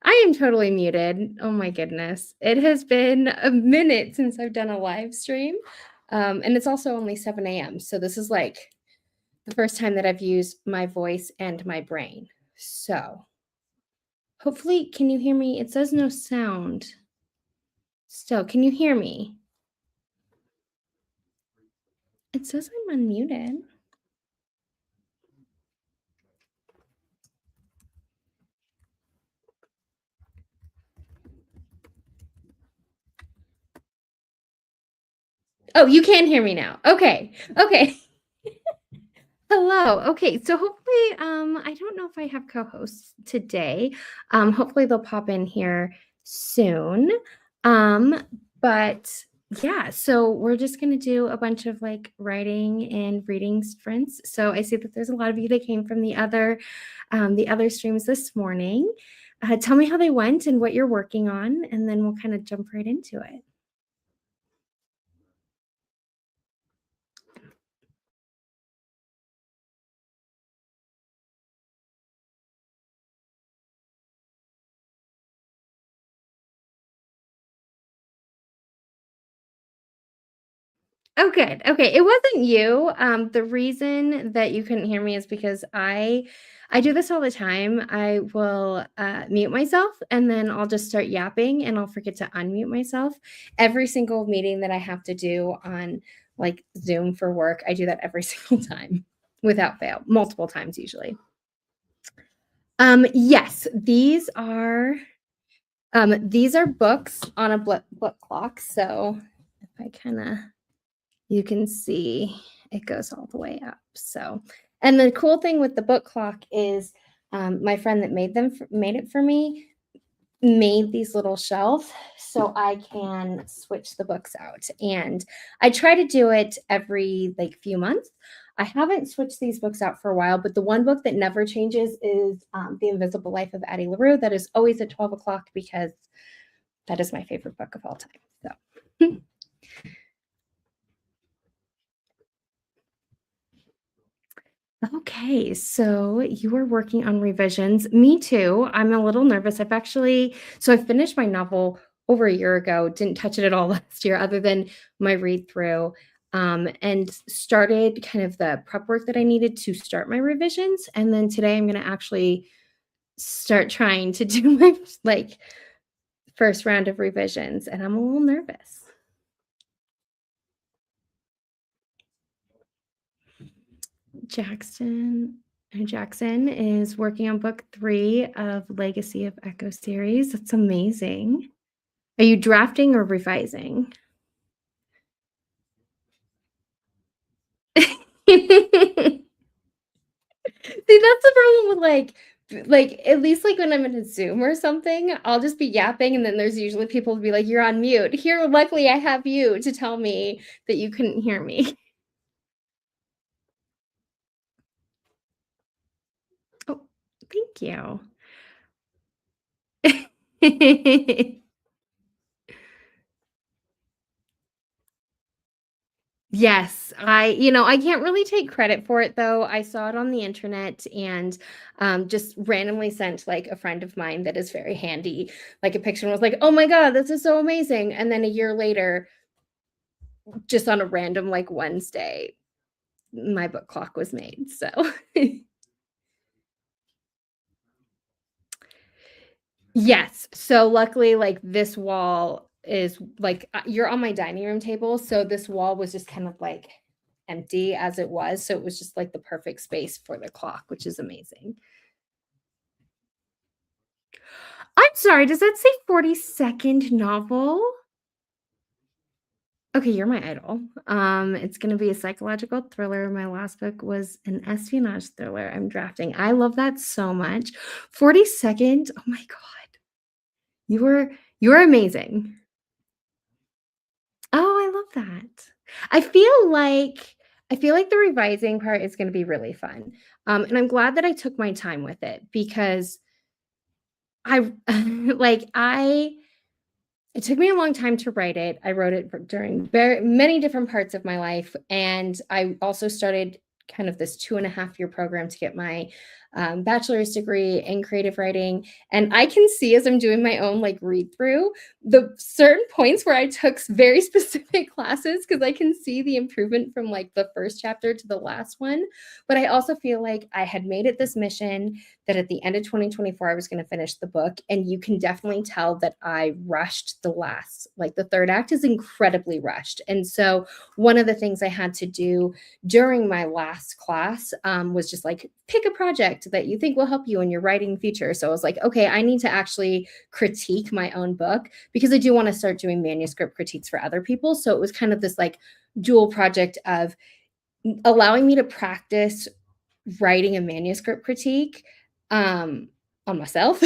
I am totally muted. Oh my goodness. It has been a minute since I've done a live stream. And it's also only 7 a.m. So this is like the first time that I've used my voice and my brain. So hopefully, can you hear me? It says no sound. Still, can you hear me? It says I'm unmuted. Oh, you can hear me now. Okay. Okay. Hello. Okay, so hopefully, I don't know if I have co-hosts today. Hopefully they'll pop in here soon. But yeah, so we're just gonna do a bunch of like writing and reading sprints. So I see that there's a lot of you that came from the other streams this morning. Tell me how they went and what you're working on, and then we'll kind of jump right into it. Oh, good. Okay, it wasn't you. The reason that you couldn't hear me is because I do this all the time. I will mute myself and then I'll just start yapping and I'll forget to unmute myself. Every single meeting that I have to do on like Zoom for work, I do that every single time without fail, multiple times usually. Yes, these are books on a book clock. So if I kind of you can see it goes all the way up. So, and the cool thing with the book clock is my friend that made it for me made these little shelves so I can switch the books out. And I try to do it every like few months. I haven't switched these books out for a while, but the one book that never changes is The Invisible Life of Addie LaRue. That is always at 12 o'clock because that is my favorite book of all time. So. Okay, so you are working on revisions. Me too. I'm a little nervous. I finished my novel over a year ago, didn't touch it at all last year, other than my read through, and started kind of the prep work that I needed to start my revisions. And then today I'm going to actually start trying to do my like first round of revisions, and I'm a little nervous. Jackson is working on book 3 of Legacy of Echo series. That's amazing. Are you drafting or revising? See, that's the problem with like at least like when I'm in a Zoom or something, I'll just be yapping and then there's usually people to be like, you're on mute. Here, luckily I have you to tell me that you couldn't hear me. Oh, thank you. Yes, I can't really take credit for it though. I saw it on the internet and just randomly sent like a friend of mine that is very handy, like a picture and was like, oh my God, this is so amazing. And then a year later, just on a random like Wednesday, my book clock was made. So yes. So luckily, like this wall is like you're on my dining room table. So this wall was just kind of like empty as it was. So it was just like the perfect space for the clock, which is amazing. I'm sorry, does that say 42nd novel? Okay, you're my idol. It's gonna be a psychological thriller. My last book was an espionage thriller I'm drafting. I love that so much. 42nd, oh my God. You are amazing. Oh, I love that. I feel like I feel like the revising part is gonna be really fun. And I'm glad that I took my time with it because I like I it took me a long time to write it. I wrote it during very many different parts of my life, and I also started kind of this 2.5-year program to get my bachelor's degree in creative writing. And I can see as I'm doing my own like read through the certain points where I took very specific classes, because I can see the improvement from like the first chapter to the last one. But I also feel like I had made it this mission that at the end of 2024, I was going to finish the book. And you can definitely tell that I rushed the last, like the third act is incredibly rushed. And so one of the things I had to do during my last class was just like pick a project that you think will help you in your writing future. So I was like, okay, I need to actually critique my own book, because I do want to start doing manuscript critiques for other people. So it was kind of this like dual project of allowing me to practice writing a manuscript critique on myself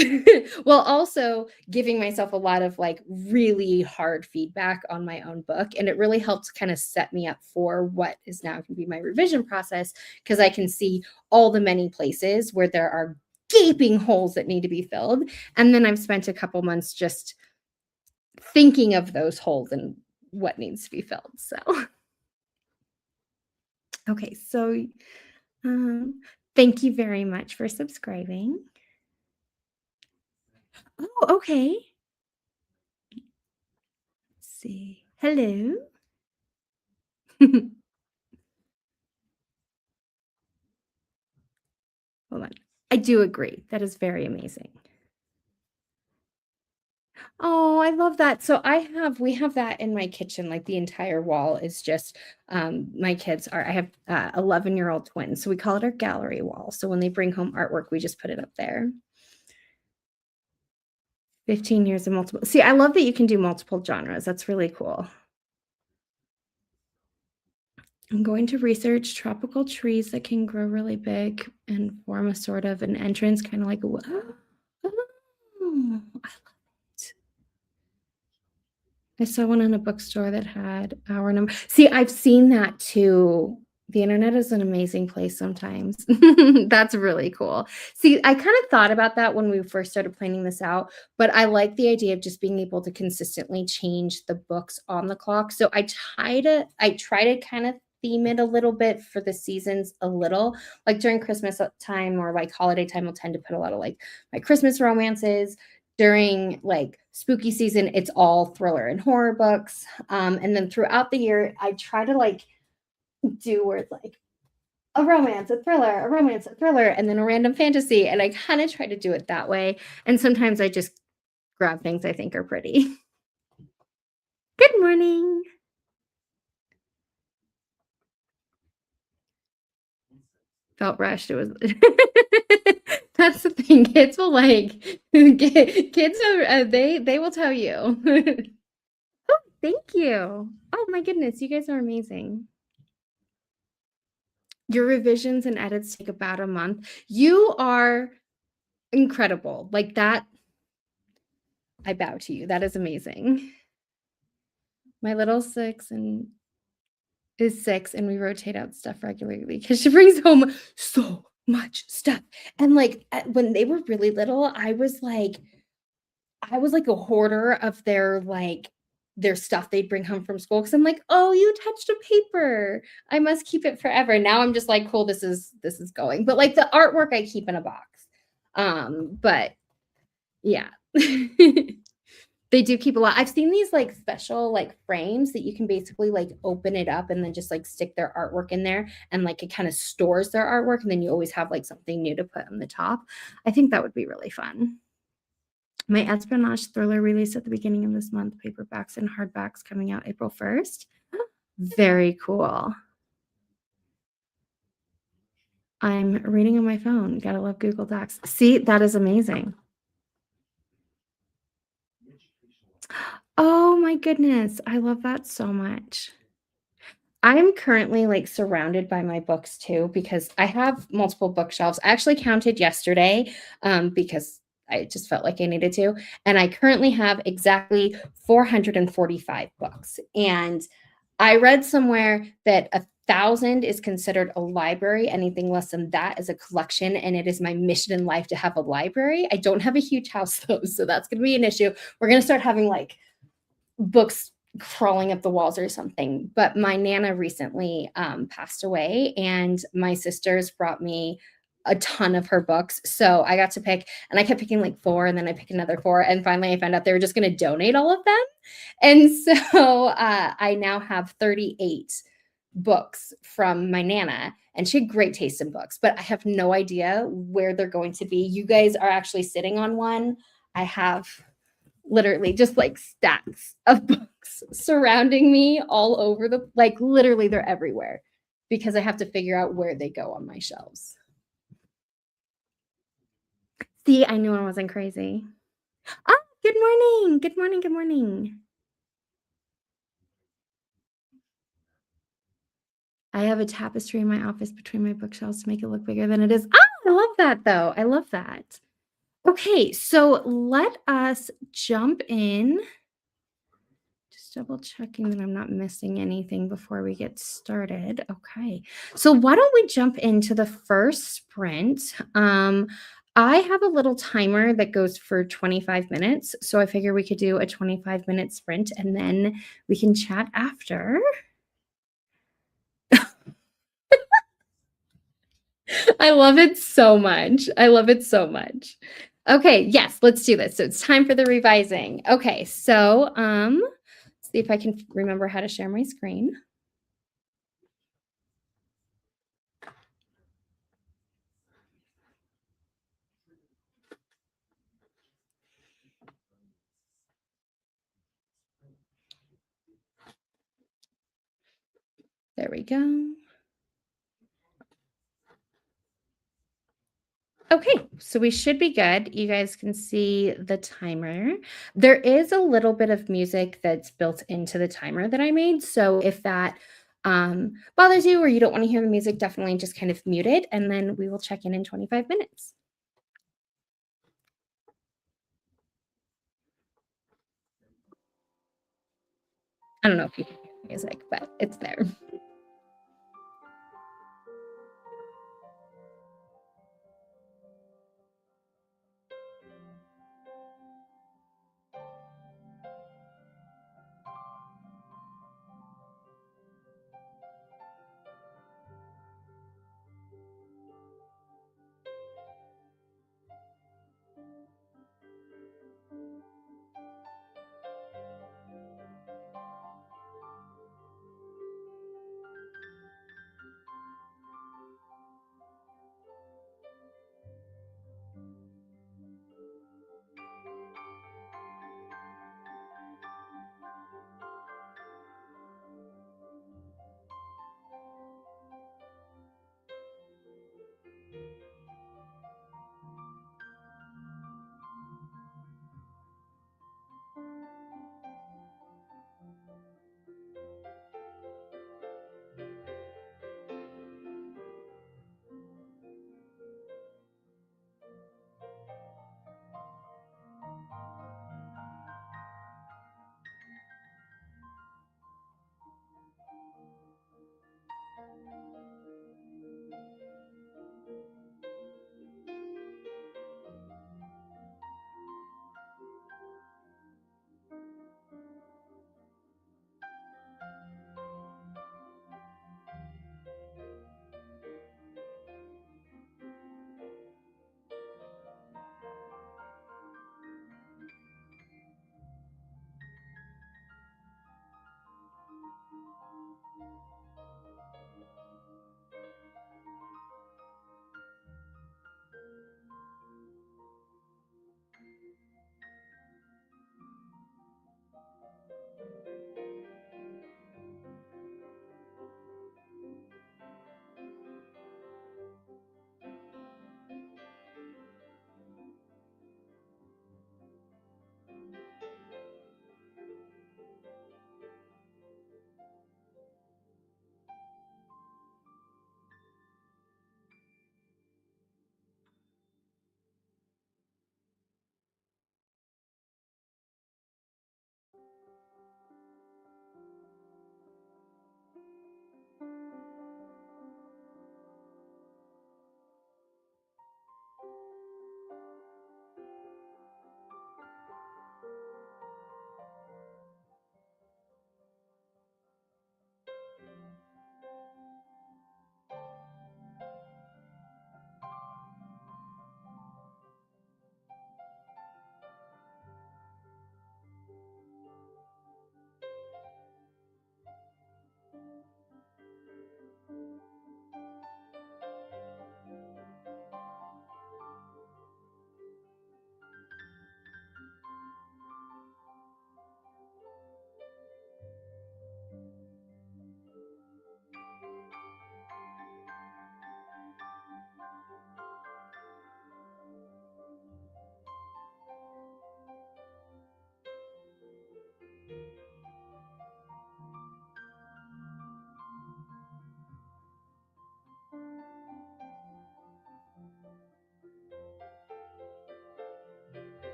while also giving myself a lot of like really hard feedback on my own book. And it really helped kind of set me up for what is now going to be my revision process, because I can see all the many places where there are gaping holes that need to be filled. And then I've spent a couple months just thinking of those holes and what needs to be filled. So, okay. So, thank you very much for subscribing. Oh, okay. Let's see. Hello. Hold on. I do agree. That is very amazing. Oh, I love that. So we have that in my kitchen. Like the entire wall is just my kids are, I have 11-year-old twins. So we call it our gallery wall. So when they bring home artwork, we just put it up there. 15 years of multiple. See, I love that you can do multiple genres. That's really cool. I'm going to research tropical trees that can grow really big and form a sort of an entrance, kind of like a. Oh, I love it. I saw one in a bookstore that had our number. See, I've seen that too. The internet is an amazing place sometimes. That's really cool. See, I kind of thought about that when we first started planning this out, but I like the idea of just being able to consistently change the books on the clock. So I try to kind of theme it a little bit for the seasons a little. Like during Christmas time or like holiday time, I'll tend to put a lot of like my Christmas romances. During like spooky season, it's all thriller and horror books. And then throughout the year, I try to like do where it's like a romance, a thriller, a romance, a thriller, and then a random fantasy. And I kind of try to do it that way. And sometimes I just grab things I think are pretty. Good morning. Felt rushed. It was. That's the thing. Kids will like. Kids are. They will tell you. Oh, thank you. Oh my goodness, you guys are amazing. Your revisions and edits take about a month. You are incredible. Like that. I bow to you. That is amazing. My little is 6 and we rotate out stuff regularly because she brings home so much stuff. And like when they were really little, I was like a hoarder of their stuff they'd bring home from school, because I'm like, oh, you touched a paper, I must keep it forever. Now I'm just like, cool, this is going. But like the artwork I keep in a box. But yeah. They do keep a lot. I've seen these like special like frames that you can basically like open it up and then just like stick their artwork in there, and like it kind of stores their artwork, and then you always have like something new to put on the top. I think that would be really fun. My espionage thriller released at the beginning of this month, paperbacks and hardbacks coming out April 1st. Very cool. I'm reading on my phone. Gotta love Google Docs. See, that is amazing. Oh my goodness. I love that so much. I'm currently like surrounded by my books too, because I have multiple bookshelves. I actually counted yesterday because I just felt like I needed to. And I currently have exactly 445 books. And I read somewhere that 1,000 is considered a library. Anything less than that is a collection. And it is my mission in life to have a library. I don't have a huge house though, so that's going to be an issue. We're going to start having like books crawling up the walls or something. But my Nana recently passed away, and my sisters brought me a ton of her books. So I got to pick, and I kept picking like 4, and then I picked another 4. And finally, I found out they were just going to donate all of them. And so I now have 38 books from my Nana, and she had great taste in books, but I have no idea where they're going to be. You guys are actually sitting on one. I have literally just like stacks of books surrounding me all over like literally they're everywhere because I have to figure out where they go on my shelves. See, I knew I wasn't crazy. Oh, good morning. Good morning. Good morning. I have a tapestry in my office between my bookshelves to make it look bigger than it is. Oh, I love that though. I love that. Okay, so let us jump in. Just double checking that I'm not missing anything before we get started. Okay, so why don't we jump into the first sprint? I have a little timer that goes for 25 minutes. So I figure we could do a 25-minute sprint and then we can chat after. I love it so much. I love it so much. Okay, yes, let's do this. So it's time for the revising. Okay, so see if I can remember how to share my screen. There we go. Okay, so we should be good. You guys can see the timer. There is a little bit of music that's built into the timer that I made. So if that bothers you or you don't want to hear the music, definitely just kind of mute it, and then we will check in 25 minutes. I don't know if you can hear the music, but it's there.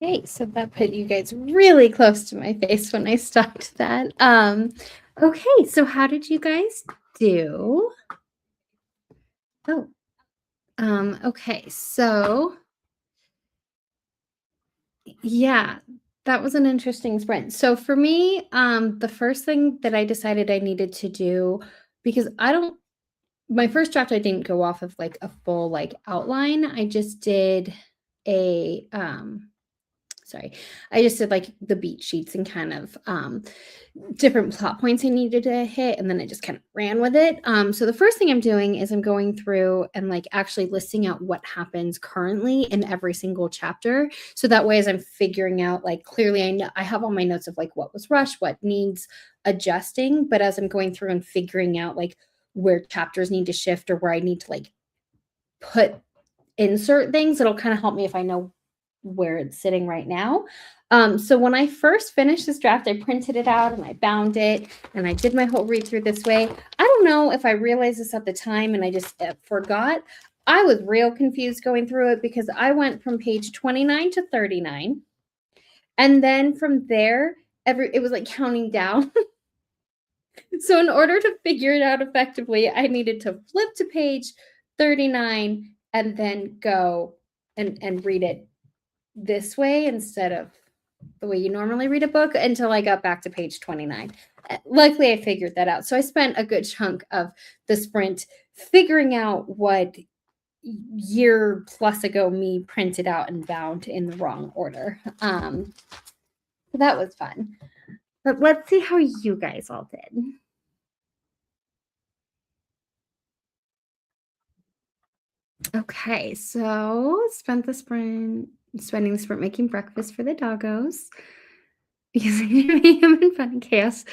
Okay, so that put you guys really close to my face when I stopped that. Okay, so how did you guys do? Oh, okay, so yeah, that was an interesting sprint. So for me, the first thing that I decided I needed to do, because I don't my first draft, I didn't go off of like a full like outline. I just did a sorry, I just did like the beat sheets and kind of different plot points I needed to hit, and then I just kind of ran with it. So the first thing I'm doing is I'm going through and like actually listing out what happens currently in every single chapter. So that way, as I'm figuring out, like clearly I know I have all my notes of like what was rushed, what needs adjusting, but as I'm going through and figuring out like where chapters need to shift or where I need to like put insert things, it'll kind of help me if I know where it's sitting right now. So when I first finished this draft, I printed it out and I bound it and I did my whole read through this way. I don't know if I realized this at the time and I just forgot. I was real confused going through it because I went from page 29 to 39. And then from there, it was like counting down. So in order to figure it out effectively, I needed to flip to page 39 and then go and read it this way instead of the way you normally read a book until I got back to page 29. Luckily, I figured that out. So I spent a good chunk of the sprint figuring out what year plus ago me printed out and bound in the wrong order. So that was fun. But let's see how you guys all did. Okay, so spending the sprint making breakfast for the doggos. Using him in fun and chaos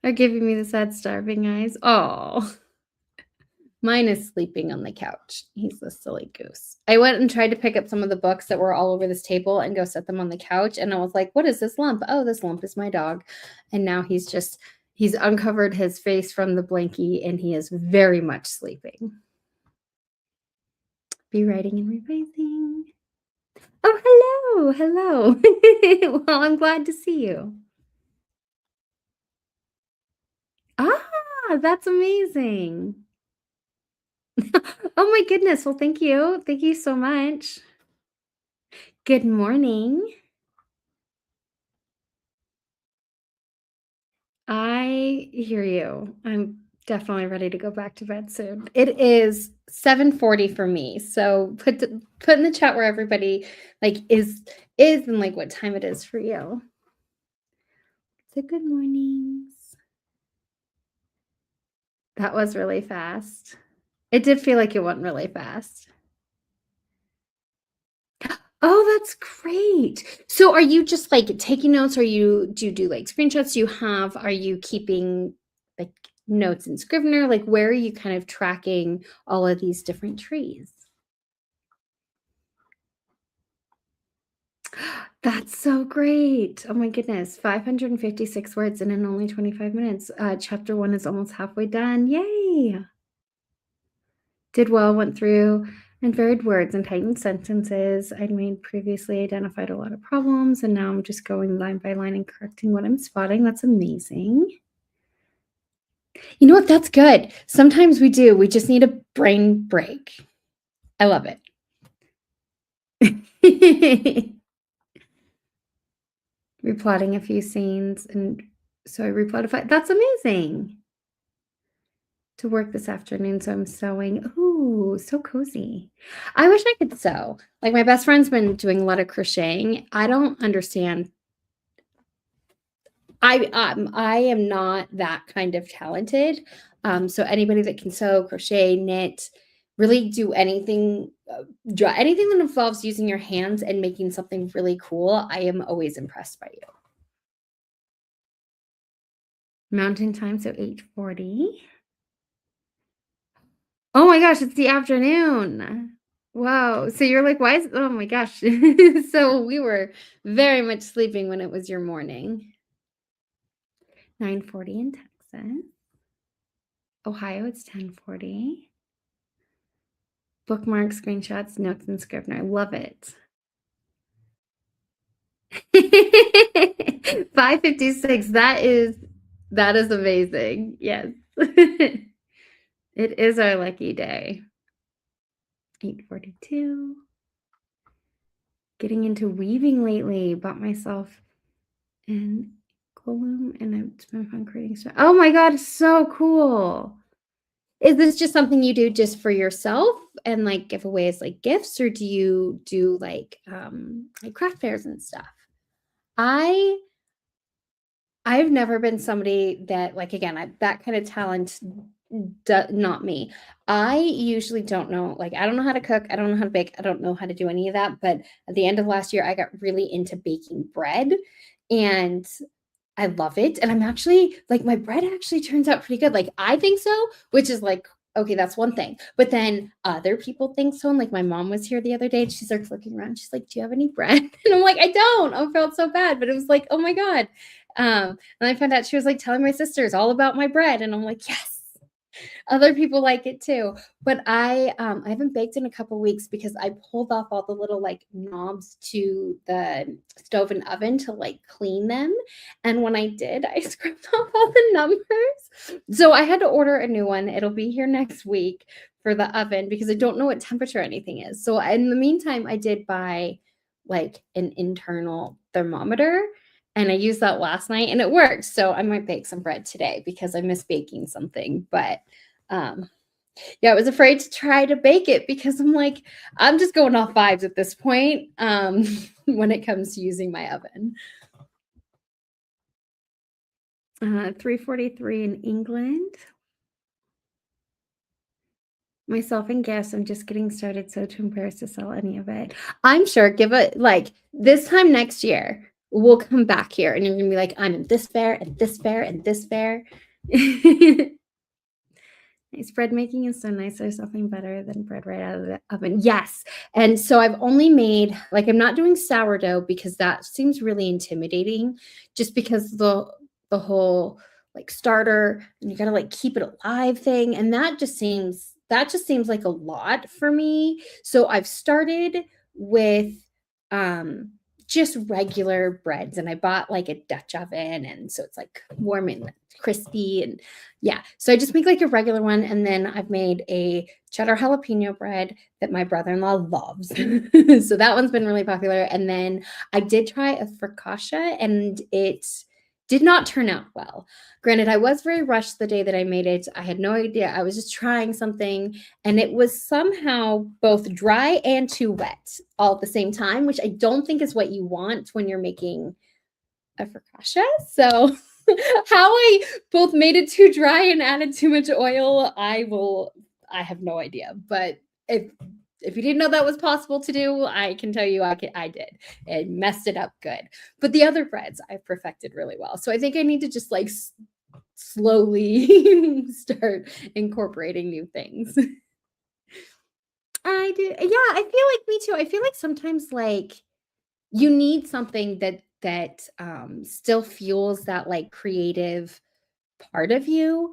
are giving me the sad starving eyes. Oh. Mine is sleeping on the couch. He's a silly goose. I went and tried to pick up some of the books that were all over this table and go set them on the couch. And I was like, what is this lump? Oh, this lump is my dog. And now he's uncovered his face from the blankie and he is very much sleeping. Be writing and revising. Oh, hello. Well, I'm glad to see you. Ah, that's amazing. Oh my goodness. Well, thank you. Thank you so much. Good morning. I hear you. I'm definitely ready to go back to bed soon. It is 7:40 for me. So put in the chat where everybody is and what time it is for you. So good mornings. That was really fast. It did feel like it went really fast. Oh, that's great. So are you just taking notes? Do you do screenshots? Are you keeping notes in Scrivener? Where are you kind of tracking all of these different trees? That's so great. Oh my goodness. 556 words and in only 25 minutes. Chapter 1 is almost halfway done. Yay. Did well, went through and varied words and tightened sentences. I'd made previously identified a lot of problems, and now I'm just going line by line and correcting what I'm spotting. That's amazing. You know what? That's good. Sometimes we do. We just need a brain break. I love it. Replotting a few scenes, and so I replotted 5. That's amazing. To work this afternoon, so I'm sewing. Ooh, so cozy. I wish I could sew. My best friend's been doing a lot of crocheting. I don't understand. I am not that kind of talented. So anybody that can sew, crochet, knit, really do anything, anything that involves using your hands and making something really cool, I am always impressed by you. Mountain time, so 8:40. Oh my gosh, it's the afternoon. Wow. So you're like, why is, oh my gosh. So we were very much sleeping when it was your morning. 9:40 in Texas. Ohio, it's 10:40. Bookmark, screenshots, notes, and Scrivener. I love it. 5:56. That is amazing. Yes. It is our lucky day. 8:42. Getting into weaving lately. Bought myself an loom and it's been fun creating stuff. Oh my god, so cool. Is this just something you do just for yourself and give away as gifts, or do you do craft fairs and stuff? I've never been somebody that again, that kind of talent, not me. I usually don't know, I don't know how to cook, I don't know how to bake, I don't know how to do any of that. But at the end of last year, I got really into baking bread and I love it. And I'm actually my bread actually turns out pretty good. I think so, which is okay, that's one thing. But then other people think so. And my mom was here the other day and she starts looking around. She's like, do you have any bread? And I'm like, I don't. I felt so bad. But it was oh my God. And I found out she was telling my sisters all about my bread. And I'm like, yes. Other people like it too. But I haven't baked in a couple weeks because I pulled off all the little knobs to the stove and oven to clean them. And when I did, I scraped off all the numbers. So I had to order a new one. It'll be here next week for the oven because I don't know what temperature anything is. So in the meantime, I did buy an internal thermometer. And I used that last night and it worked. So I might bake some bread today because I miss baking something. But Yeah, I was afraid to try to bake it because I'm like, I'm just going off vibes at this point, when it comes to using my oven. 3:43 in England. Myself and guests, I'm just getting started, so too embarrassed to sell any of it. I'm sure, give it like this time next year, we'll come back here and you're gonna be like, I'm in this fair and this fair and this fair. Nice. Bread making is so nice. There's nothing better than bread right out of the oven. Yes. And so I've only made, like, I'm not doing sourdough because that seems really intimidating, just because the whole like starter and you gotta like keep it alive thing. And that just seems like a lot for me. So I've started with um just regular breads, and I bought like a Dutch oven, and so it's like warm and crispy. And yeah, so I just make like a regular one, and then I've made a cheddar jalapeno bread that my brother-in-law loves. So that one's been really popular. And then I did try a focaccia, and it did not turn out well. Granted, I was very rushed the day that I made it. I had no idea. I was just trying something, and it was somehow both dry and too wet all at the same time, which I don't think is what you want when you're making a focaccia. So how I both made it too dry and added too much oil, I have no idea. But if you didn't know that was possible to do, I can tell you I did. It messed it up good. But the other breads I've perfected really well. So I think I need to just like slowly start incorporating new things. I do. Yeah, I feel like me too. I feel like sometimes like you need something that still fuels that like creative part of you,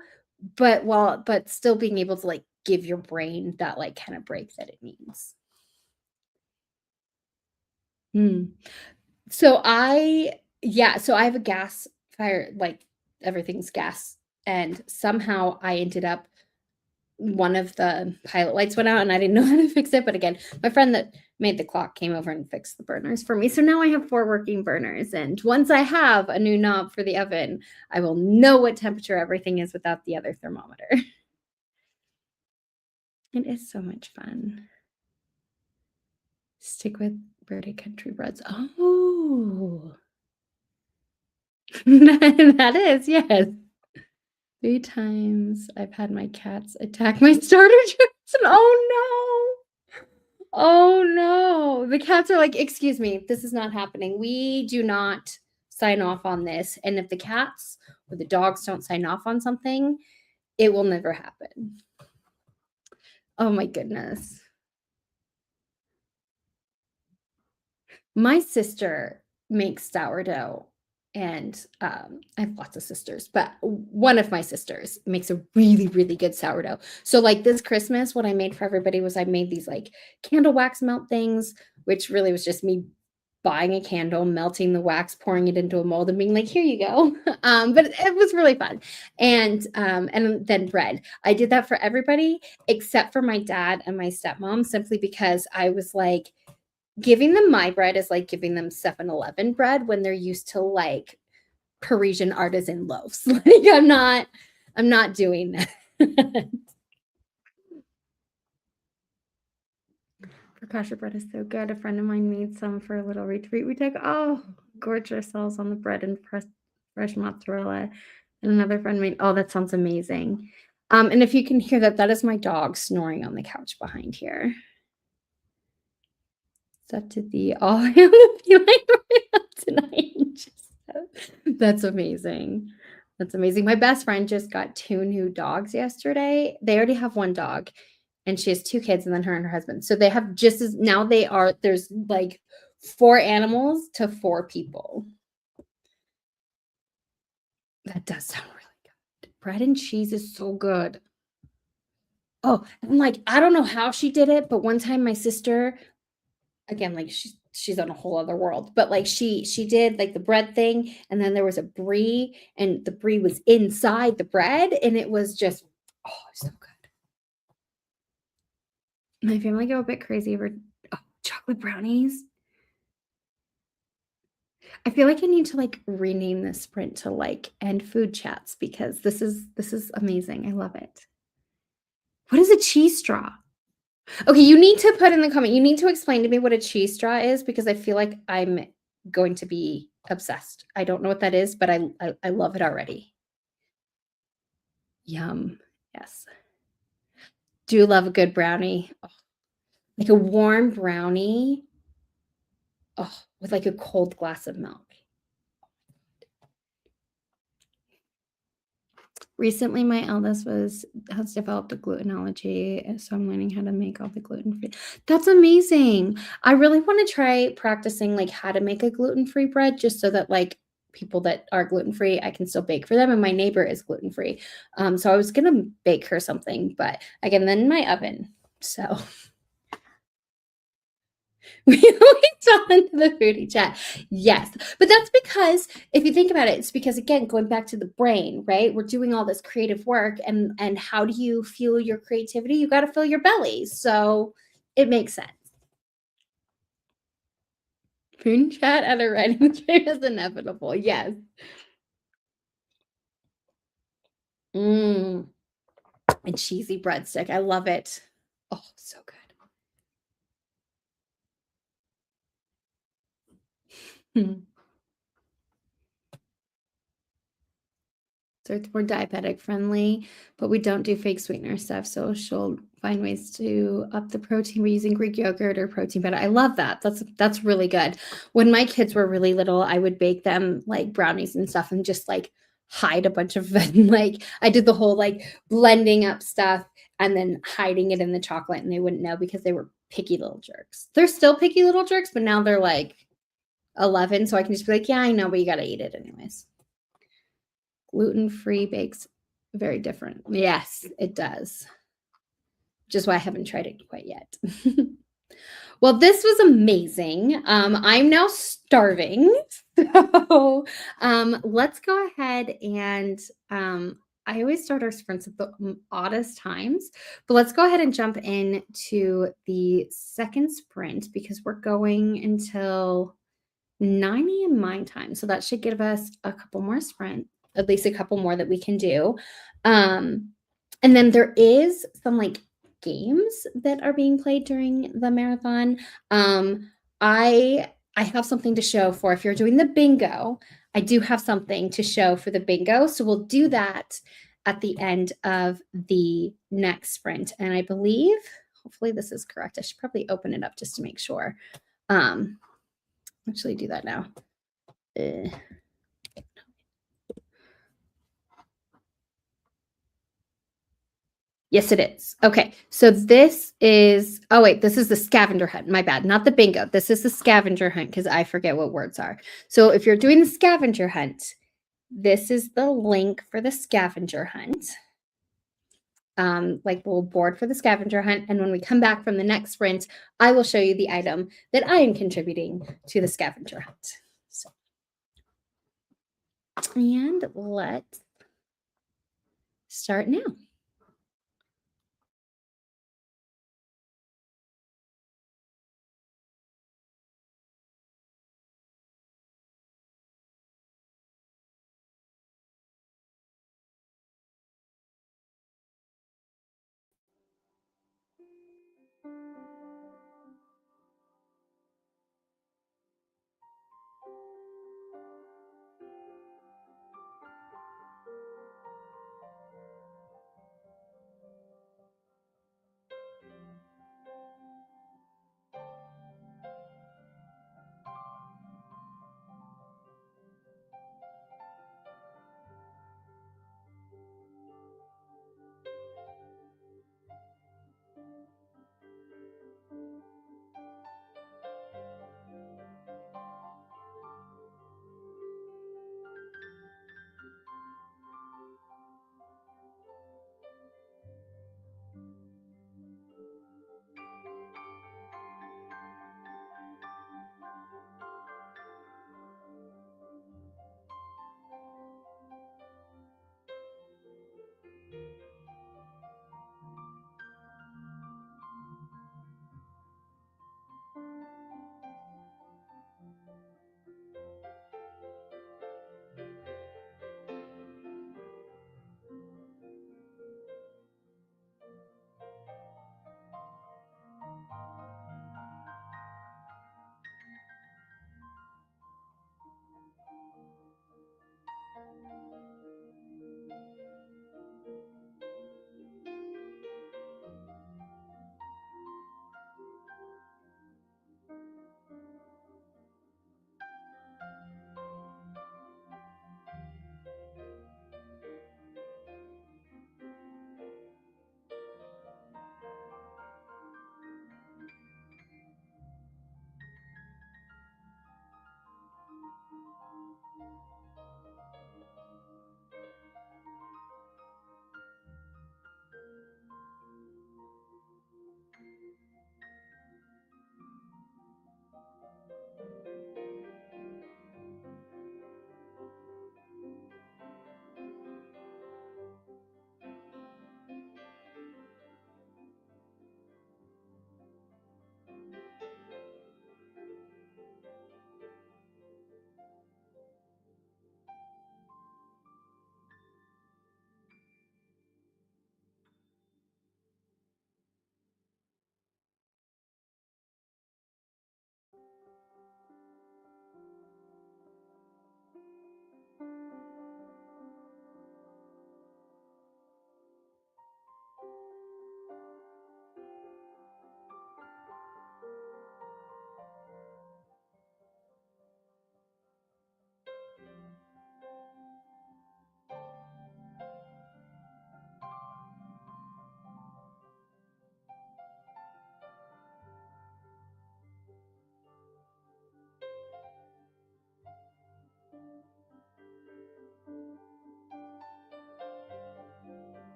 but still being able to like give your brain that like kind of break that it needs. Hmm. So I have a gas fire, like everything's gas, and somehow I ended up one of the pilot lights went out and I didn't know how to fix it. But again, my friend that made the clock came over and fixed the burners for me. So now I have 4 working burners. And once I have a new knob for the oven, I will know what temperature everything is without the other thermometer. It is so much fun. Stick with birthday country breads. Oh, that is, yes. 3 times I've had my cats attack my starter chips. And oh no. Oh no. The cats are like, excuse me, this is not happening. We do not sign off on this. And if the cats or the dogs don't sign off on something, it will never happen. Oh my goodness. My sister makes sourdough, and I have lots of sisters, but one of my sisters makes a really, really good sourdough. So, like this Christmas, what I made for everybody was I made these like candle wax melt things, which really was just me buying a candle, melting the wax, pouring it into a mold, and being like, "Here you go." But it was really fun. And then bread. I did that for everybody except for my dad and my stepmom, simply because I was like, giving them my bread is like giving them 7-Eleven bread when they're used to like Parisian artisan loaves. Like I'm not doing that. Focaccia bread is so good. A friend of mine made some for a little retreat we took. Oh, gorged ourselves on the bread and fresh mozzarella. And another friend made, oh, that sounds amazing. And if you can hear that, that is my dog snoring on the couch behind here. It's up to the all I am feeling tonight. That's amazing. That's amazing. My best friend just got 2 new dogs yesterday. They already have 1 dog, and she has 2 kids, and then her and her husband. So they have just as now there's like 4 animals to 4 people. That does sound really good. Bread and cheese is so good. Oh, and like I don't know how she did it, but one time my sister, again, like she's on a whole other world, but like she did like the bread thing, and then there was a brie, and the brie was inside the bread, and it was just, oh, so good. My family go a bit crazy over chocolate brownies. I feel like I need to like rename this sprint to like end food chats, because this is amazing. I love it. What is a cheese straw? Okay, you need to put in the comment. You need to explain to me what a cheese straw is because I feel like I'm going to be obsessed. I don't know what that is, but I love it already. Yum. Yes. Do love a good brownie. Oh, like a warm brownie. Oh, with like a cold glass of milk. Recently, my eldest has developed a gluten allergy, so I'm learning how to make all the gluten-free. That's amazing. I really wanna try practicing, like, how to make a gluten-free bread just so that, like, people that are gluten-free, I can still bake for them, and my neighbor is gluten-free. So I was gonna bake her something, but I get them in my oven, so we always on to the foodie chat. Yes. But that's because if you think about it, it's because again, going back to the brain, right? We're doing all this creative work and how do you fuel your creativity? You got to fill your belly. So it makes sense. Food chat at a writing stream is inevitable. Yes. Mm, a cheesy breadstick. I love it. Oh, so good. So it's more diabetic friendly, but we don't do fake sweetener stuff. So she'll find ways to up the protein. We're using Greek yogurt or protein butter. I love that. That's really good. When my kids were really little, I would bake them like brownies and stuff and just like hide a bunch of like I did the whole like blending up stuff and then hiding it in the chocolate and they wouldn't know because they were picky little jerks. They're still picky little jerks, but now they're like 11. So I can just be like, yeah, I know, but you got to eat it anyways. Gluten-free bakes very different. Yes, it does. Which is why I haven't tried it quite yet. Well, this was amazing. I'm now starving. So let's go ahead and I always start our sprints at the oddest times, but let's go ahead and jump into the second sprint because we're going until 9 a.m. my time. So that should give us a couple more sprints, at least a couple more that we can do. And then there is some like games that are being played during the marathon. I have something to show for if you're doing the bingo. I do have something to show for the bingo. So we'll do that at the end of the next sprint. And I believe, hopefully this is correct. I should probably open it up just to make sure. Actually do that now. Yes, it is. Okay, so this is, oh wait, this is the scavenger hunt. My bad, not the bingo. This is the scavenger hunt because I forget what words are. So if you're doing the scavenger hunt, this is the link for the scavenger hunt. Like the little board for the scavenger hunt. And when we come back from the next sprint, I will show you the item that I am contributing to the scavenger hunt. So, and let's start now.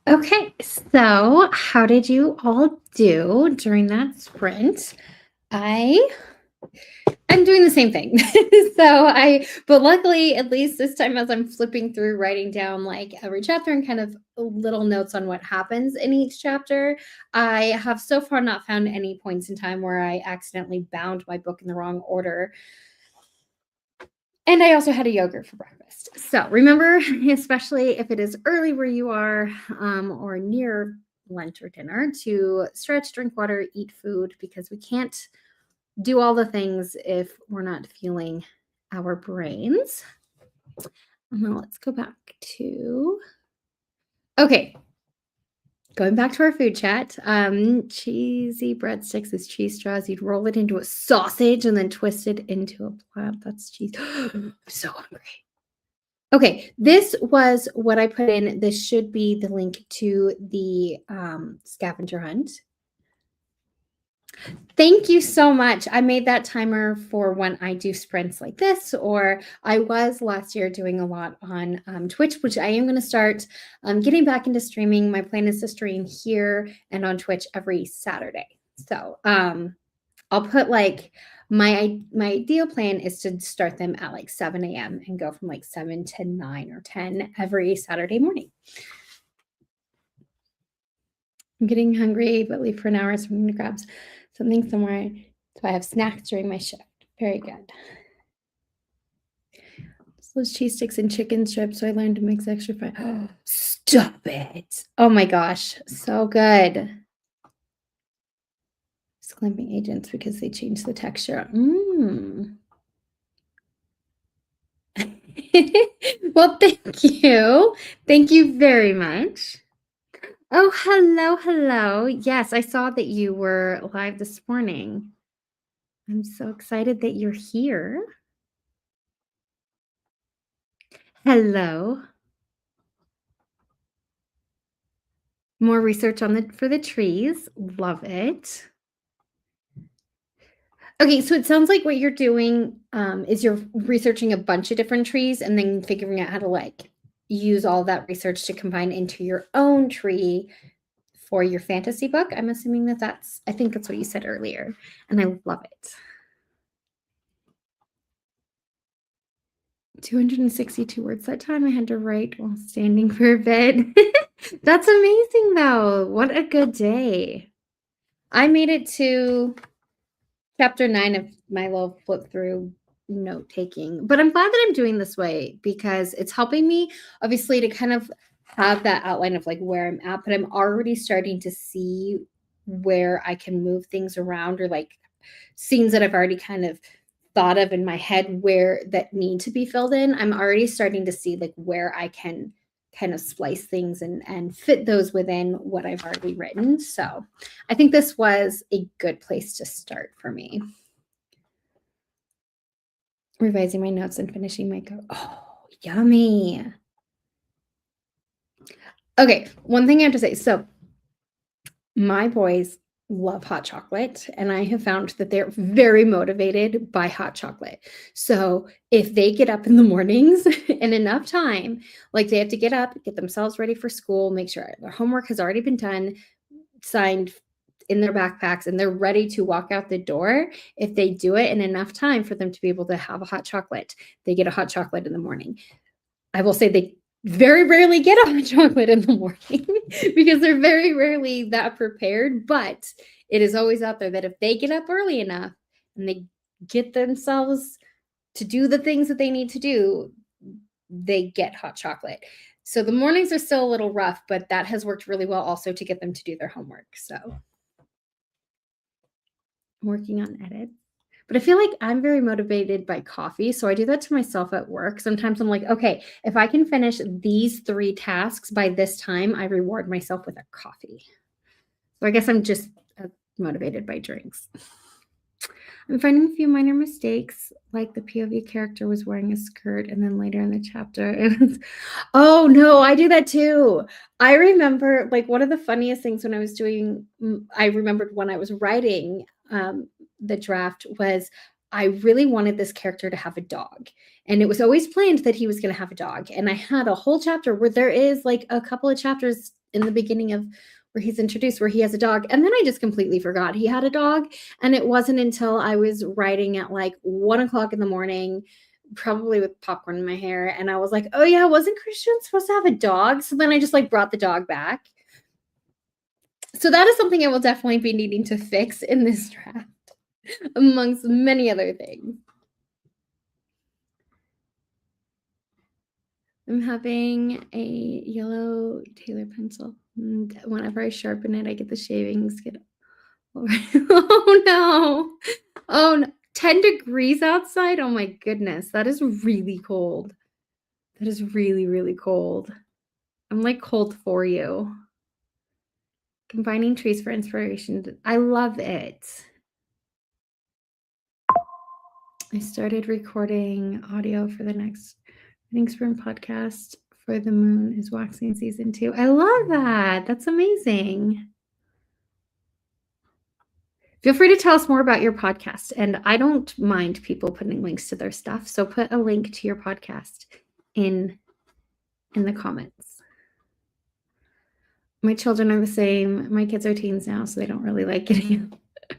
Okay, so how did you all do during that sprint? I'm doing the same thing. But luckily, at least this time, as I'm flipping through, writing down like every chapter and kind of little notes on what happens in each chapter, I have so far not found any points in time where I accidentally bound my book in the wrong order. And I also had a yogurt for breakfast. So remember, especially if it is early where you are or near lunch or dinner, to stretch, drink water, eat food, because we can't do all the things if we're not feeling our brains. Now let's go back to, okay, going back to our food chat. Cheesy breadsticks is cheese straws. You'd roll it into a sausage and then twist it into a plant. That's cheese. I'm so hungry. Okay, this was what I put in. This should be the link to the scavenger hunt. Thank you so much. I made that timer for when I do sprints like this, or I was last year doing a lot on Twitch, which I am going to start getting back into streaming. My plan is to stream here and on Twitch every Saturday. So I'll put like my ideal plan is to start them at like 7 a.m. and go from like 7 to 9 or 10 every Saturday morning. I'm getting hungry, but leave for an hour, so I'm going to grab something somewhere. So I have snacks during my shift. Very good. Those cheese sticks and chicken strips, so I learned to mix extra fry. Oh, stop it. Oh my gosh, so good. It's clamping agents because they changed the texture. Well, thank you. Thank you very much. Oh, hello. Yes, I saw that you were live this morning. I'm so excited that you're here. Hello. More research for the trees. Love it. Okay, so it sounds like what you're doing is you're researching a bunch of different trees and then figuring out how to like use all that research to combine into your own tree for your fantasy book. I'm assuming I think that's what you said earlier, and I love it. 262 words that time I had to write while standing for a bit. That's amazing though. What a good day. I made it to chapter 9 of my little flip through note taking, but I'm glad that I'm doing this way because it's helping me obviously to kind of have that outline of like where I'm at, but I'm already starting to see where I can move things around or like scenes that I've already kind of thought of in my head where that need to be filled in. I'm already starting to see like where I can kind of splice things and fit those within what I've already written. So I think this was a good place to start for me. Revising my notes and finishing my code. Oh, yummy. Okay, one thing I have to say. So my boys love hot chocolate, and I have found that they're very motivated by hot chocolate. So if they get up in the mornings in enough time, like they have to get up, get themselves ready for school, make sure their homework has already been done, signed in their backpacks, and they're ready to walk out the door. If they do it in enough time for them to be able to have a hot chocolate, they get a hot chocolate in the morning. I will say they very rarely get a hot chocolate in the morning because they're very rarely that prepared, but it is always out there that if they get up early enough and they get themselves to do the things that they need to do, they get hot chocolate. So the mornings are still a little rough, but that has worked really well also to get them to do their homework. So I'm working on edits. But I feel like I'm very motivated by coffee. So I do that to myself at work. Sometimes I'm like, okay, if I can finish these 3 tasks by this time, I reward myself with a coffee. So I guess I'm just motivated by drinks. I'm finding a few minor mistakes, like the POV character was wearing a skirt, and then later in the chapter, it was, oh no, I do that too. I remember like one of the funniest things when I was doing, I remembered when I was writing the draft was I really wanted this character to have a dog. And it was always planned that he was going to have a dog. And I had a whole chapter where there is like a couple of chapters in the beginning of where he's introduced where he has a dog. And then I just completely forgot he had a dog. And it wasn't until I was writing at like 1:00 in the morning, probably with popcorn in my hair. And I was like, oh yeah, wasn't Christian supposed to have a dog? So then I just like brought the dog back. So that is something I will definitely be needing to fix in this draft, amongst many other things. I'm having a yellow Taylor pencil. And whenever I sharpen it, I get the shavings get over. Oh no. Oh no. 10 degrees outside. Oh my goodness. That is really cold. That is really, really cold. I'm like cold for you. Combining trees for inspiration. I love it. I started recording audio for the next Reading Spring podcast for The Moon is Waxing season 2. I love that. That's amazing. Feel free to tell us more about your podcast. And I don't mind people putting links to their stuff. So put a link to your podcast in the comments. My children are the same. My kids are teens now, so they don't really like getting up.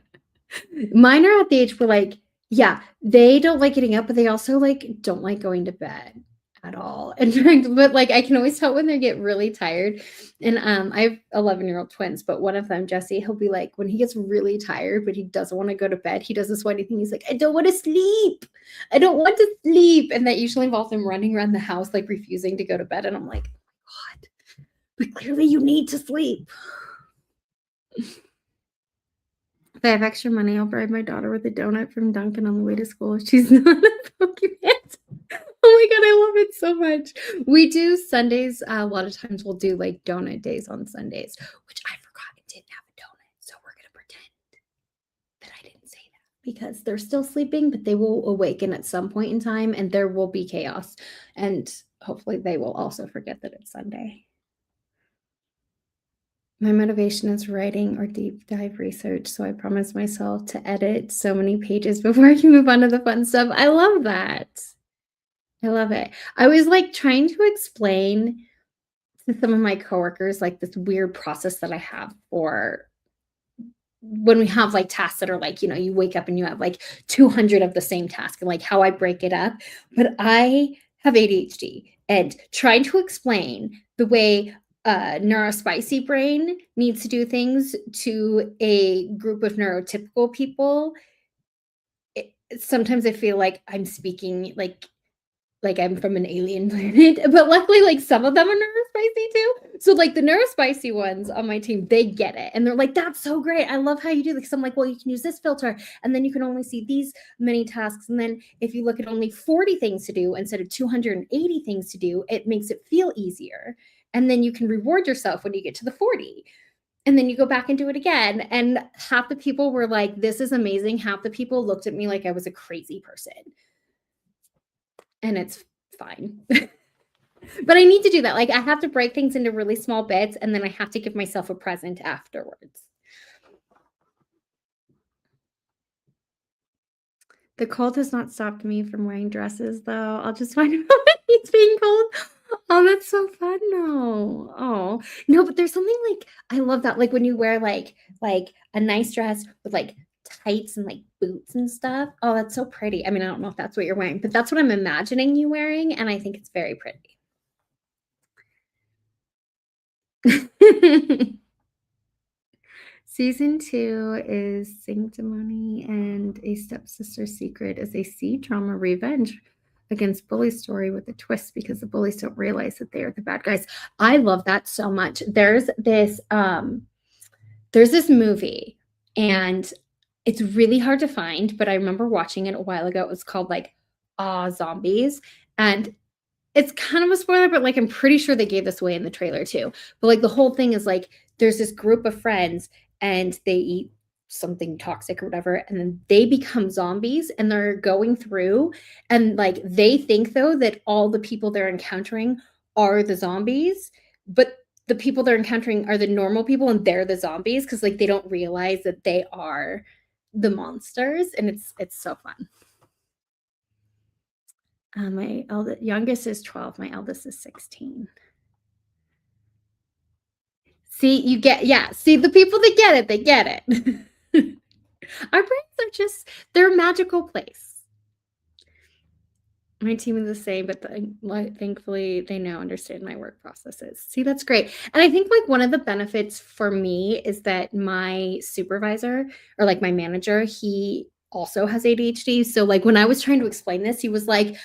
Mine are at the age where like, yeah, they don't like getting up, but they also like don't like going to bed at all. In fact, but like I can always tell when they get really tired. And I have 11-year-old twins, but one of them, Jesse, he'll be like, when he gets really tired, but he doesn't want to go to bed, he does this funny thing. He's like, I don't want to sleep. I don't want to sleep. And that usually involves him running around the house, like refusing to go to bed. And I'm like, God, but clearly you need to sleep. If I have extra money, I'll bribe my daughter with a donut from Dunkin' on the way to school if she's not a Pokemon. Oh my God, I love it so much. We do Sundays. A lot of times we'll do like donut days on Sundays, which I forgot I didn't have a donut. So we're going to pretend that I didn't say that because they're still sleeping, but they will awaken at some point in time and there will be chaos. And hopefully they will also forget that it's Sunday. My motivation is writing or deep dive research. So I promised myself to edit so many pages before I can move on to the fun stuff. I love that. I love it. I was like trying to explain to some of my coworkers, like this weird process that I have for when we have like tasks that are like, you know, you wake up and you have like 200 of the same task and like how I break it up. But I have ADHD and trying to explain the way neurospicy brain needs to do things to a group of neurotypical people. Sometimes I feel like I'm speaking like I'm from an alien planet, but luckily like some of them are neurospicy too. So like the neurospicy ones on my team, they get it. And they're like, that's so great. I love how you do this. I'm like, well, you can use this filter and then you can only see these many tasks. And then if you look at only 40 things to do instead of 280 things to do, it makes it feel easier. And then you can reward yourself when you get to the 40. And then you go back and do it again. And half the people were like, this is amazing. Half the people looked at me like I was a crazy person. And it's fine. But I need to do that. Like I have to break things into really small bits and then I have to give myself a present afterwards. The cold has not stopped me from wearing dresses though. I'll just find out when it's being cold. Oh, that's so fun. No. Oh, no, but there's something like, I love that. Like when you wear like a nice dress with like tights and like boots and stuff. Oh, that's so pretty. I mean, I don't know if that's what you're wearing, but that's what I'm imagining you wearing. And I think it's very pretty. Season 2 is Sanctimony and a Stepsister's Secret is a C-drama revenge against bully story with a twist because the bullies don't realize that they are the bad guys. I love that so much. There's this movie and it's really hard to find, but I remember watching it a while ago. It was called like Zombies. And it's kind of a spoiler, but like I'm pretty sure they gave this away in the trailer too. But like the whole thing is like there's this group of friends and they eat something toxic or whatever, and then they become zombies and they're going through and like they think though that all the people they're encountering are the zombies, but the people they're encountering are the normal people and they're the zombies because like they don't realize that they are the monsters, and it's so fun. My youngest is 12. My eldest is 16. See, see, the people that get it, they get it. Our brains are just, they're a magical place. My team is the same, but thankfully they now understand my work processes. See, that's great. And I think like one of the benefits for me is that my supervisor or like my manager, he also has ADHD. So like when I was trying to explain this, he was like,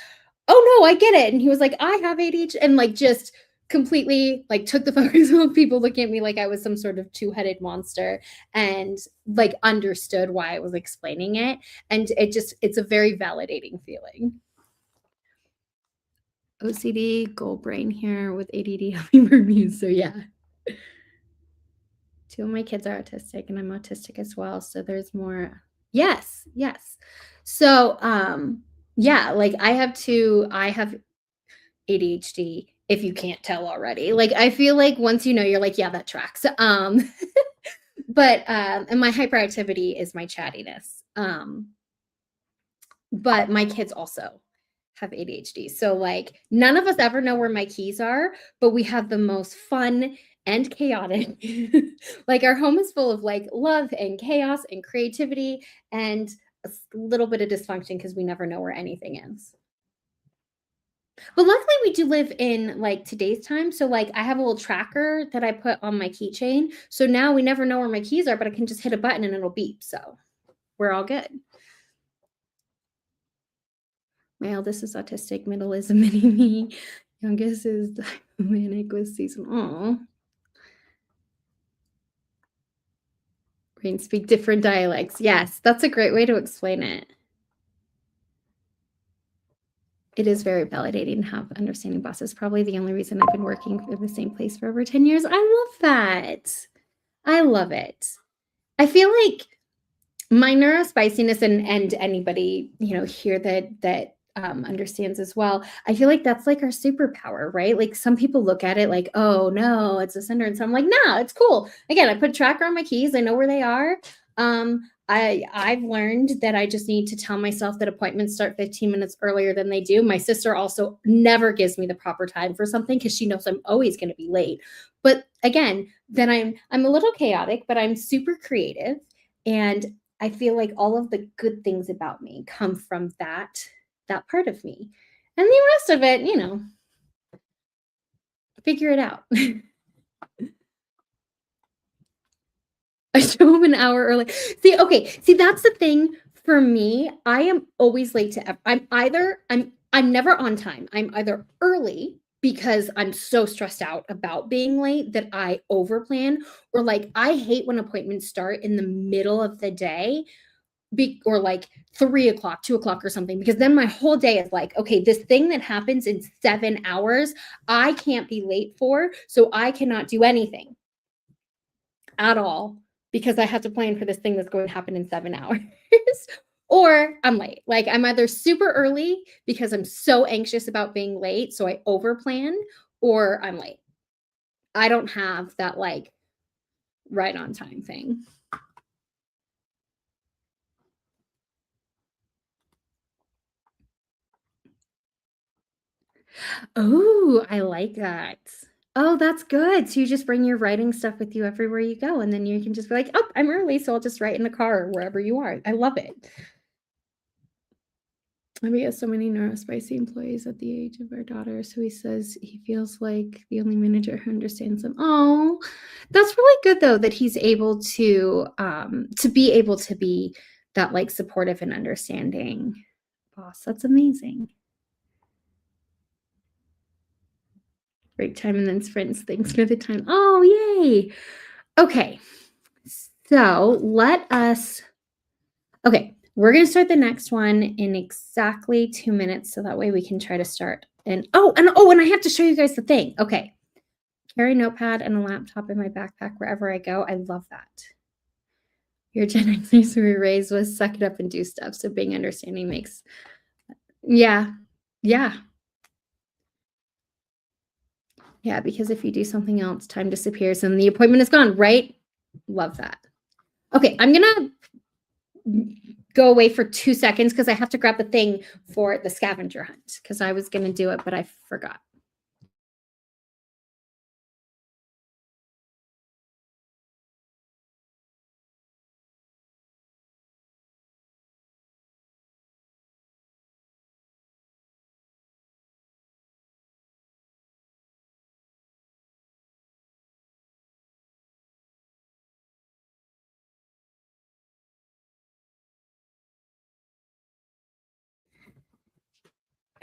"Oh no, I get it." And he was like, "I have ADHD," and like just completely like took the focus off people looking at me like I was some sort of two-headed monster and like understood why I was explaining it. And it's a very validating feeling. OCD, goal brain here with ADD helping reviews. So yeah. 2 of my kids are autistic and I'm autistic as well. So there's more. Yes, yes. So yeah, like I have ADHD if you can't tell already. Like I feel like once you know, you're like, yeah, that tracks. But and my hyperactivity is my chattiness. But my kids also have ADHD. So like none of us ever know where my keys are, but we have the most fun and chaotic. Like our home is full of like love and chaos and creativity and a little bit of dysfunction because we never know where anything is. But luckily we do live in like today's time. So like I have a little tracker that I put on my keychain. So now we never know where my keys are, but I can just hit a button and it'll beep. So we're all good. My eldest is autistic, middle is a mini me, youngest is manic with season. Oh, brains speak different dialects. Yes, that's a great way to explain it. It is very validating to have understanding bosses. Probably the only reason I've been working in the same place for over 10 years. I love that. I love it. I feel like my neurospiciness and anybody, here that understands as well. I feel like that's like our superpower, right? Like some people look at it like, oh no, it's a cinder. And so I'm like, nah, it's cool. Again, I put a tracker on my keys. I know where they are. I've learned that I just need to tell myself that appointments start 15 minutes earlier than they do. My sister also never gives me the proper time for something because she knows I'm always going to be late. But again, then I'm a little chaotic, but I'm super creative. And I feel like all of the good things about me come from that part of me. And the rest of it, figure it out. I show up an hour early. See, that's the thing for me. I am always late to I'm never on time. I'm either early because I'm so stressed out about being late that I overplan, or like I hate when appointments start in the middle of the day or like 3:00, 2:00 or something, because then my whole day is like, okay, this thing that happens in 7 hours, I can't be late for, so I cannot do anything at all because I have to plan for this thing that's going to happen in 7 hours. Or I'm late. Like I'm either super early because I'm so anxious about being late, so I overplan, or I'm late. I don't have that like right on time thing. Oh, I like that. Oh, that's good. So you just bring your writing stuff with you everywhere you go, and then you can just be like, "Oh, I'm early, so I'll just write in the car or wherever you are." I love it. We have so many neurospicy employees at the age of our daughter, so he says he feels like the only manager who understands them. Oh, that's really good though that he's able to be able to be that like supportive and understanding boss. That's amazing. Break time and then sprints. Thanks for the time. Oh, yay. Okay. So we're going to start the next one in exactly 2 minutes. So that way we can try to start. And I have to show you guys the thing. Okay. Carry a notepad and a laptop in my backpack wherever I go. I love that. Your Gen Xers were raised with suck it up and do stuff. So being understanding makes, yeah. Yeah, because if you do something else, time disappears and the appointment is gone, right? Love that. Okay, I'm going to go away for 2 seconds because I have to grab the thing for the scavenger hunt because I was going to do it, but I forgot.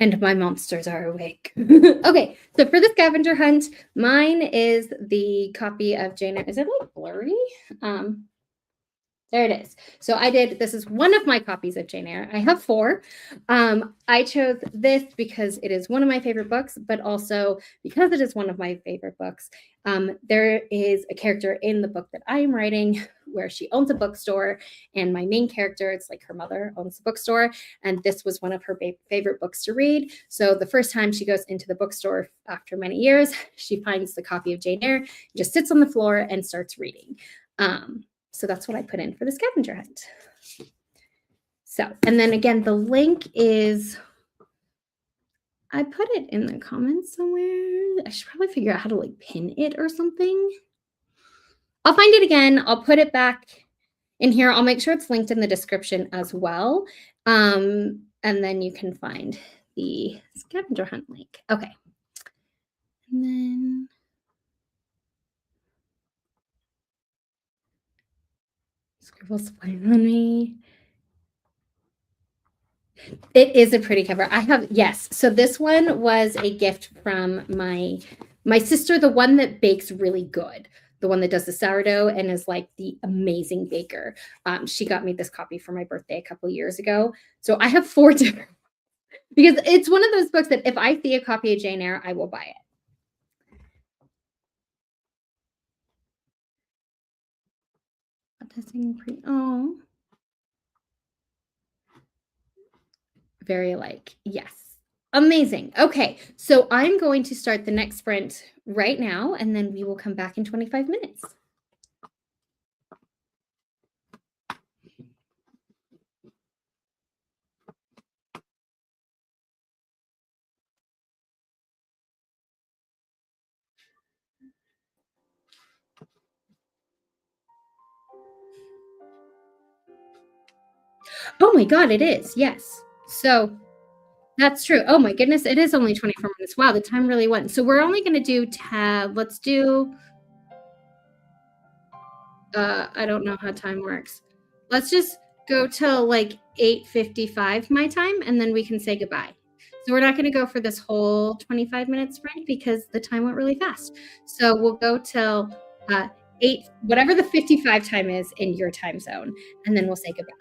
And my monsters are awake. Okay, so for the scavenger hunt, mine is the copy of Jane Eyre. Is it like blurry? There it is. So this is one of my copies of Jane Eyre. I have 4. I chose this because it is one of my favorite books, but also because it is one of my favorite books. There is a character in the book that I am writing where she owns a bookstore, and my main character, it's like her mother owns the bookstore, and this was one of her favorite books to read. So the first time she goes into the bookstore after many years, she finds the copy of Jane Eyre, just sits on the floor and starts reading. So that's what I put in for the scavenger hunt. So, and then again, the link is, I put it in the comments somewhere. I should probably figure out how to like pin it or something. I'll find it again. I'll put it back in here. I'll make sure it's linked in the description as well. And then you can find the scavenger hunt link. Okay. And then Scribbles Flying on Me. It is a pretty cover. I have, yes. So this one was a gift from my sister, the one that bakes really good, the one that does the sourdough and is like the amazing baker. She got me this copy for my birthday a couple years ago. So I have 4 different, because it's one of those books that if I see a copy of Jane Eyre, I will buy it. Oh. Very like, yes. Amazing. Okay, so I'm going to start the next sprint right now, and then we will come back in 25 minutes. Oh my God, it is. Yes. So that's true. Oh my goodness, it is only 24 minutes. Wow, the time really went. So we're only going to do let's do, I don't know how time works. Let's just go till like 8:55 my time, and then we can say goodbye. So we're not going to go for this whole 25-minute sprint because the time went really fast. So we'll go till 8, whatever the 55 time is in your time zone, and then we'll say goodbye.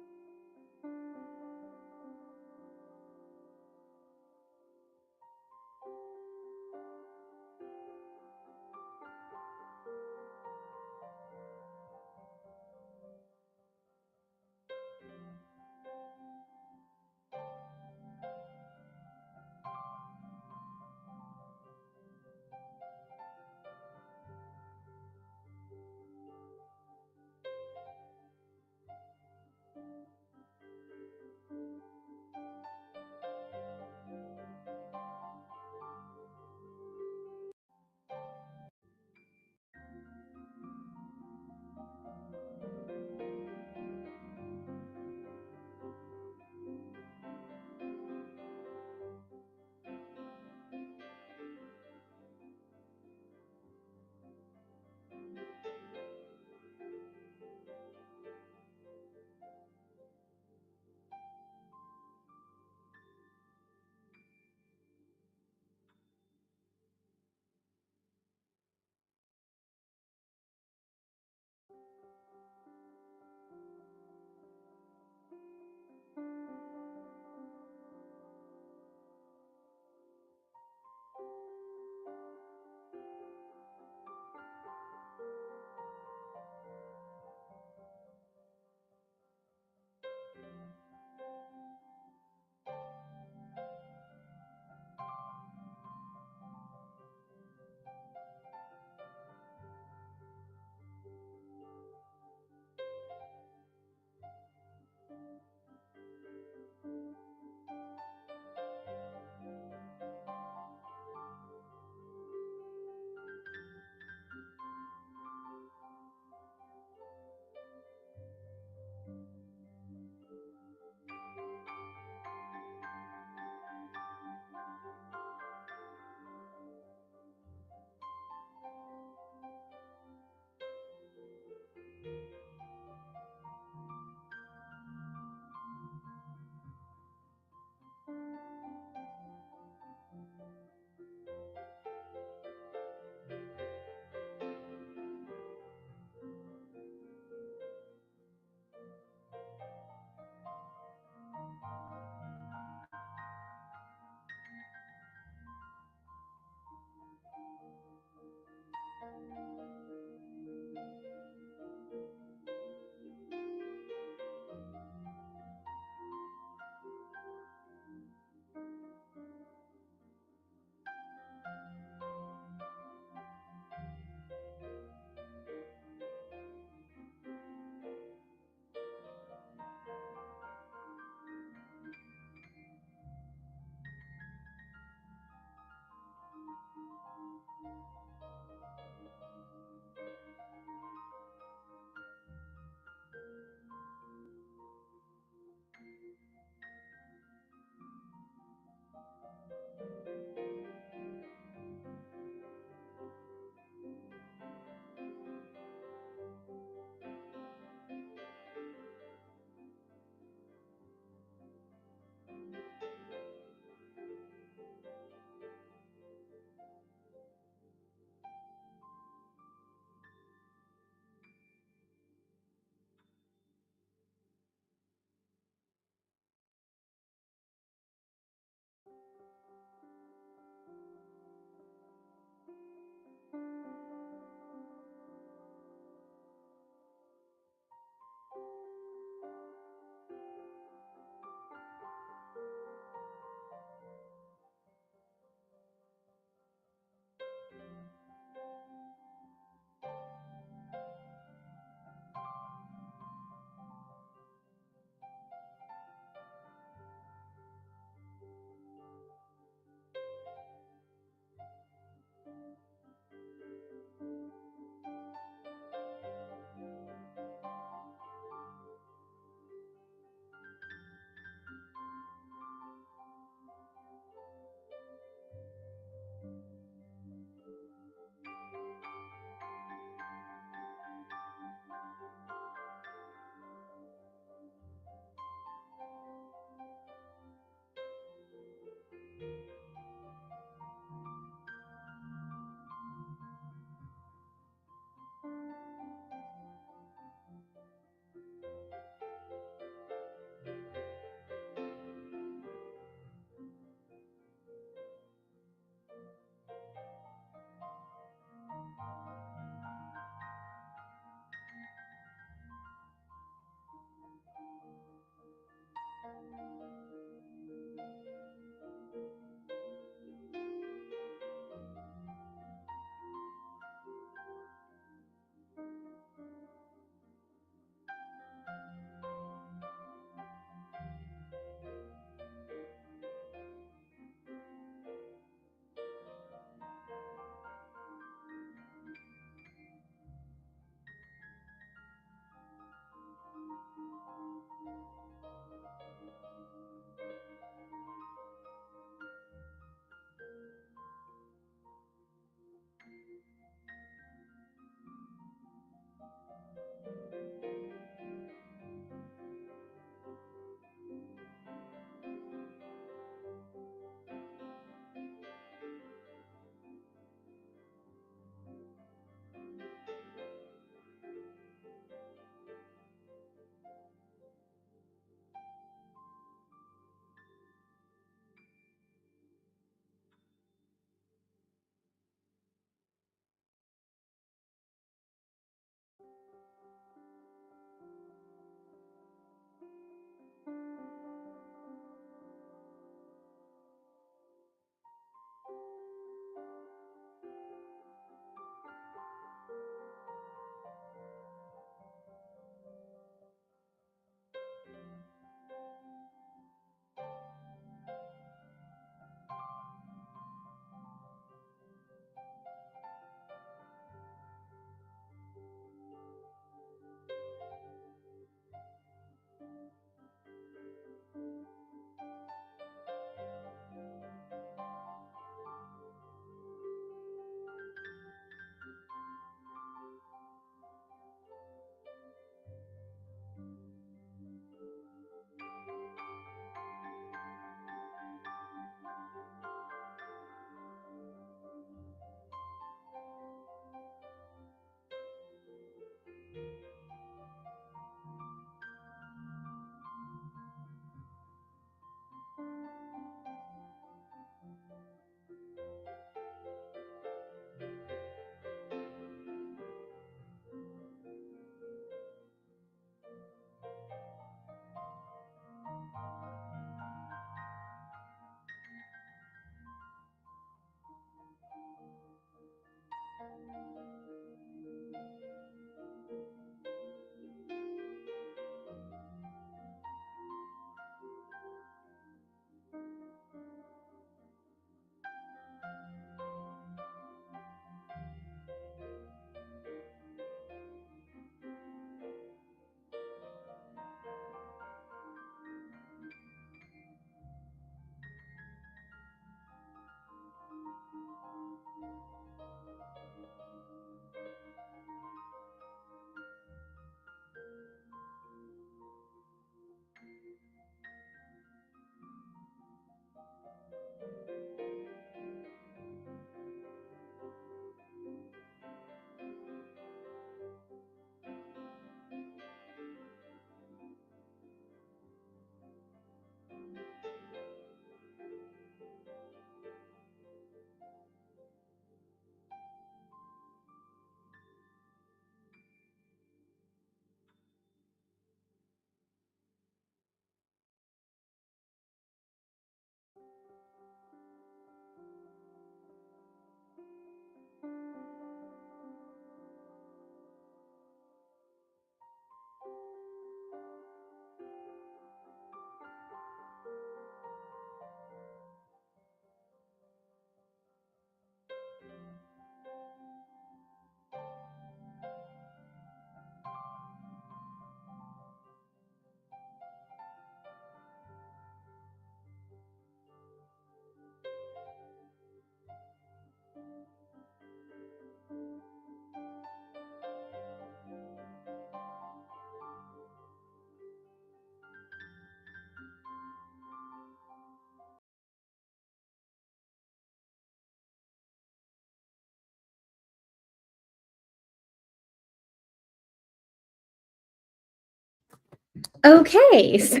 Okay, so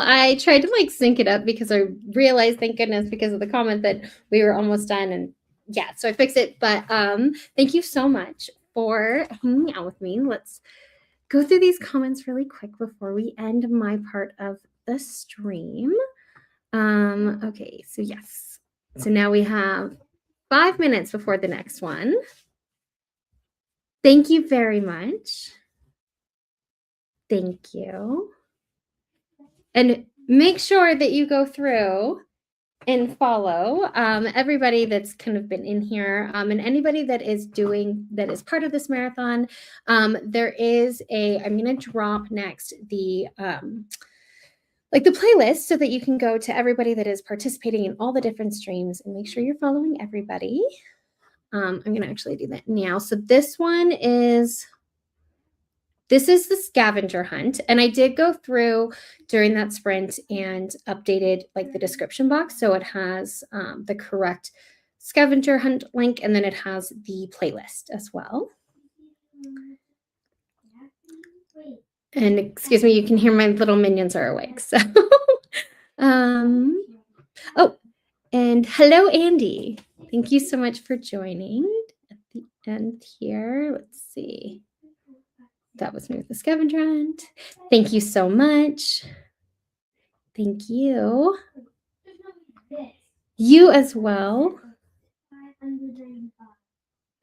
I tried to like sync it up because I realized, thank goodness, because of the comment that we were almost done, and yeah, so I fixed it. But thank you so much for hanging out with me. Let's go through these comments really quick before we end my part of the stream. Okay, so yes. So now we have 5 minutes before the next one. Thank you very much. Thank you. And make sure that you go through and follow everybody that's kind of been in here, and anybody that is part of this marathon. There is I'm going to drop next the like the playlist so that you can go to everybody that is participating in all the different streams and make sure you're following everybody. I'm going to actually do that now. So this is the scavenger hunt, and I did go through during that sprint and updated like the description box, so it has the correct scavenger hunt link, and then it has the playlist as well. And excuse me, you can hear my little minions are awake. So, oh, and hello, Andy. Thank you so much for joining at the end here. Let's see. That was me with the scavenger hunt. Thank you so much. Thank you. You as well.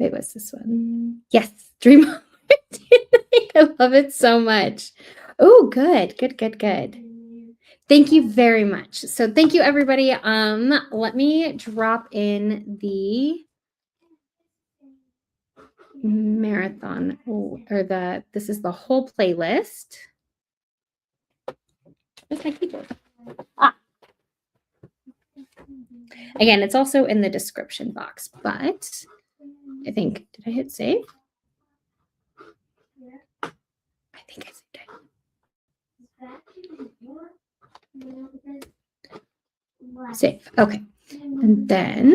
Wait, what's this one? Yes, Dream on I love it so much. Oh, good. Thank you very much. So thank you, everybody. Let me drop in the marathon or this is the whole playlist. Where's my keyboard? Again, it's also in the description box, but I think, did I hit save? I think I saved it. Save. Okay. And then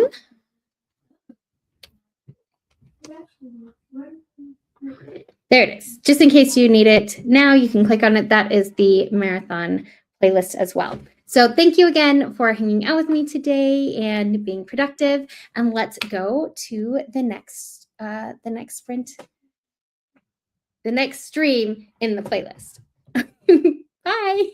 there it is. Just in case you need it now, you can click on it. That is the marathon playlist as well. So thank you again for hanging out with me today and being productive. And let's go to the next sprint, the next stream in the playlist. Bye.